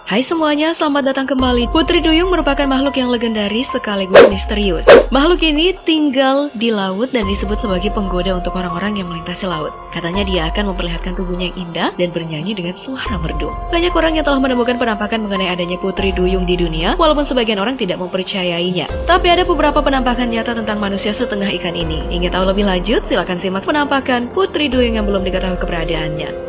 Hai semuanya, selamat datang kembali. Putri Duyung merupakan makhluk yang legendaris sekaligus misterius. Makhluk ini tinggal di laut dan disebut sebagai penggoda untuk orang-orang yang melintasi laut. Katanya dia akan memperlihatkan tubuhnya yang indah dan bernyanyi dengan suara merdu. Banyak orang yang telah menemukan penampakan mengenai adanya Putri Duyung di dunia, walaupun sebagian orang tidak mempercayainya. Tapi ada beberapa penampakan nyata tentang manusia setengah ikan ini. Ingin tahu lebih lanjut? Silakan simak penampakan Putri Duyung yang belum diketahui keberadaannya.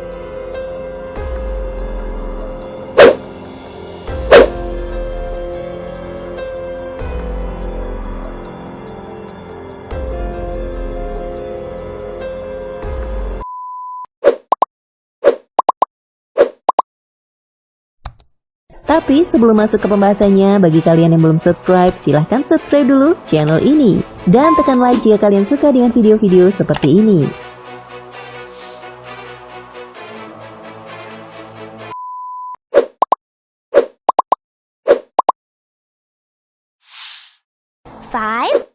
Tapi sebelum masuk ke pembahasannya, bagi kalian yang belum subscribe, silahkan subscribe dulu channel ini. Dan tekan like jika kalian suka dengan video-video seperti ini. Five.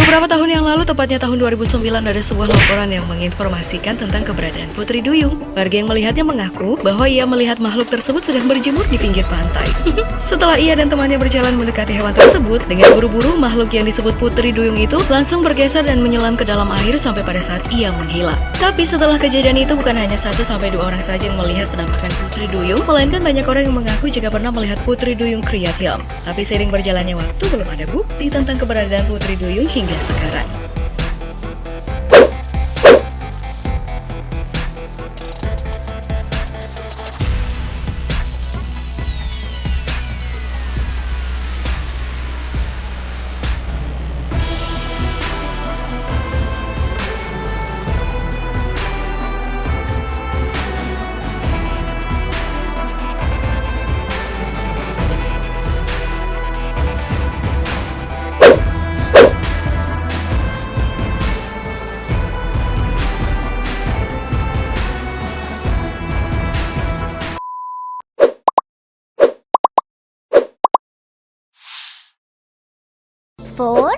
Beberapa tahun yang lalu, tepatnya tahun 2009, ada sebuah laporan yang menginformasikan tentang keberadaan Putri Duyung. Warga yang melihatnya mengaku bahwa ia melihat makhluk tersebut sedang berjemur di pinggir pantai. Setelah ia dan temannya berjalan mendekati hewan tersebut, dengan buru-buru makhluk yang disebut Putri Duyung itu langsung bergeser dan menyelam ke dalam air sampai pada saat ia menghilang. Tapi setelah kejadian itu, bukan hanya 1-2 orang saja yang melihat penampakan Putri Duyung, melainkan banyak orang yang mengaku jika pernah melihat Putri Duyung kriat hitam. Tapi seiring berjalannya waktu, belum ada bukti tentang keberadaan Putri Duyung hingga sekarang. Four.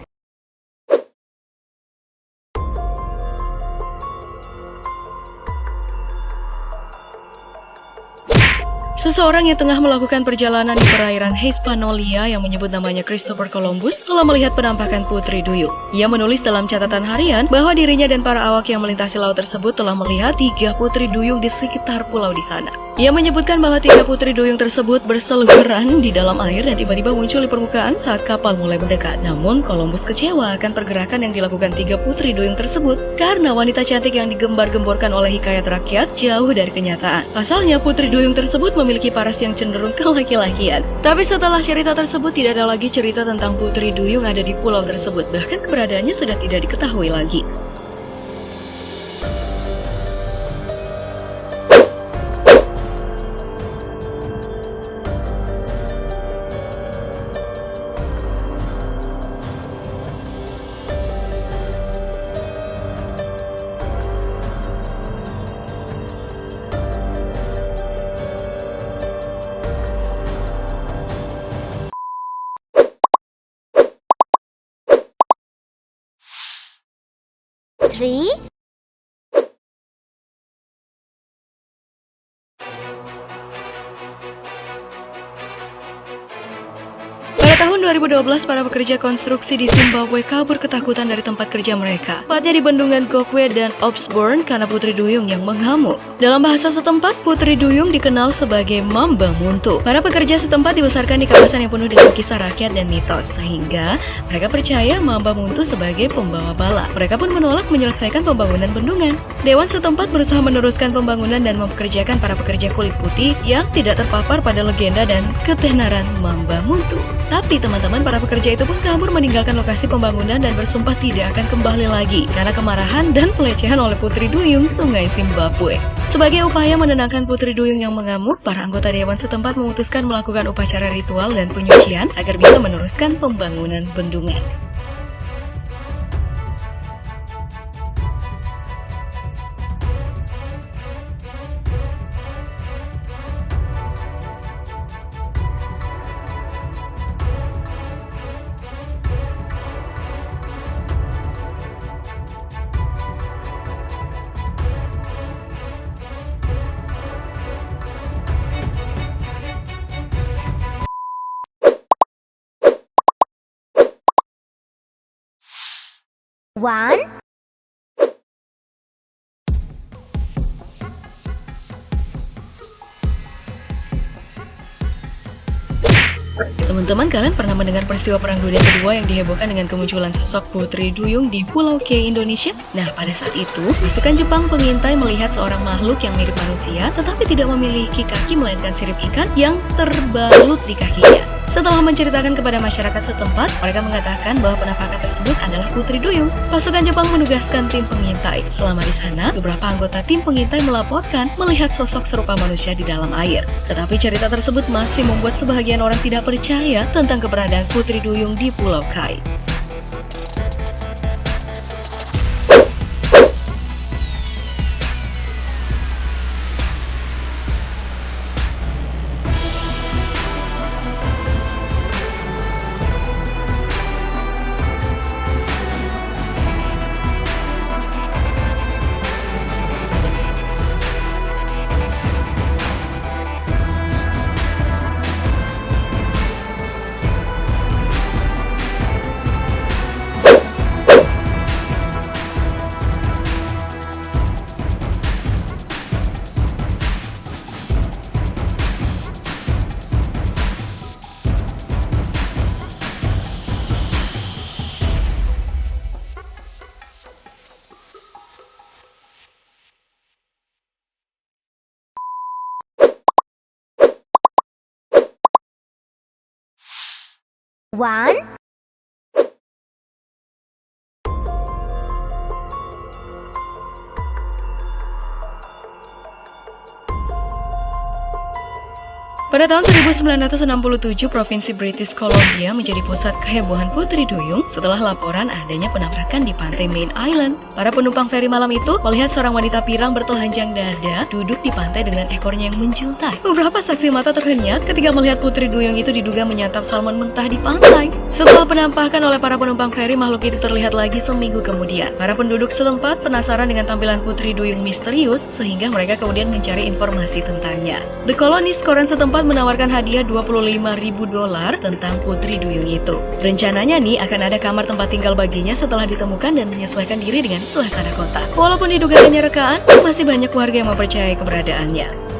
Seseorang yang tengah melakukan perjalanan di perairan Hispanolia yang menyebut namanya Christopher Columbus telah melihat penampakan Putri Duyung. Ia menulis dalam catatan harian bahwa dirinya dan para awak yang melintasi laut tersebut telah melihat 3 Putri Duyung di sekitar pulau di sana. Ia menyebutkan bahwa 3 Putri Duyung tersebut berseluruhan di dalam air dan tiba-tiba muncul di permukaan saat kapal mulai mendekat. Namun Columbus kecewa akan pergerakan yang dilakukan 3 Putri Duyung tersebut karena wanita cantik yang digembar-gemborkan oleh hikayat rakyat jauh dari kenyataan. Pasalnya Putri Duyung tersebut memiliki paras yang cenderung ke laki-lakian. Tapi setelah cerita tersebut, tidak ada lagi cerita tentang Putri Duyung ada di pulau tersebut. Bahkan keberadaannya sudah tidak diketahui lagi. Three. Pada tahun 2012, para pekerja konstruksi di Zimbabwe kabur ketakutan dari tempat kerja mereka, tepatnya di bendungan Gokwe dan Opsborn karena Putri Duyung yang mengamuk. Dalam bahasa setempat, Putri Duyung dikenal sebagai Mamba Muntu. Para pekerja setempat dibesarkan di kawasan yang penuh dengan kisah rakyat dan mitos, sehingga mereka percaya Mamba Muntu sebagai pembawa bala. Mereka pun menolak menyelesaikan pembangunan bendungan. Dewan setempat berusaha meneruskan pembangunan dan mempekerjakan para pekerja kulit putih yang tidak terpapar pada legenda dan ketenaran Mamba Muntu. Tapi teman-teman, para pekerja itu pun kabur meninggalkan lokasi pembangunan dan bersumpah tidak akan kembali lagi karena kemarahan dan pelecehan oleh Putri Duyung Sungai Zimbabwe. Sebagai upaya menenangkan Putri Duyung yang mengamuk, para anggota dewan setempat memutuskan melakukan upacara ritual dan penyucian agar bisa meneruskan pembangunan bendungan. 1. Teman-teman, kalian pernah mendengar peristiwa Perang Dunia Kedua yang dihebohkan dengan kemunculan sosok Putri Duyung di Pulau K, Indonesia? Nah, pada saat itu, pasukan Jepang pengintai melihat seorang makhluk yang mirip manusia, tetapi tidak memiliki kaki melainkan sirip ikan yang terbalut di kakinya. Setelah menceritakan kepada masyarakat setempat, mereka mengatakan bahwa penampakan tersebut adalah Putri Duyung. Pasukan Jepang menugaskan tim pengintai. Selama di sana, beberapa anggota tim pengintai melaporkan melihat sosok serupa manusia di dalam air. Tetapi cerita tersebut masih membuat sebahagian orang tidak percaya tentang keberadaan Putri Duyung di Pulau Kai. One. Pada tahun 1967, Provinsi British Columbia menjadi pusat kehebohan Putri Duyung setelah laporan adanya penabrakan di pantai Main Island. Para penumpang feri malam itu melihat seorang wanita pirang bertelanjang dada duduk di pantai dengan ekornya yang menjuntai. Beberapa saksi mata terhenyak ketika melihat Putri Duyung itu diduga menyantap salmon mentah di pantai. Setelah penampakan oleh para penumpang feri, makhluk itu terlihat lagi seminggu kemudian. Para penduduk setempat penasaran dengan tampilan Putri Duyung misterius sehingga mereka kemudian mencari informasi tentangnya. The Colonist, koran setempat menawarkan hadiah $25.000 tentang Putri Duyung itu. Rencananya nih akan ada kamar tempat tinggal baginya setelah ditemukan dan menyesuaikan diri dengan suasana kota. Walaupun diduga hanya rekaan, masih banyak warga yang mempercayai keberadaannya.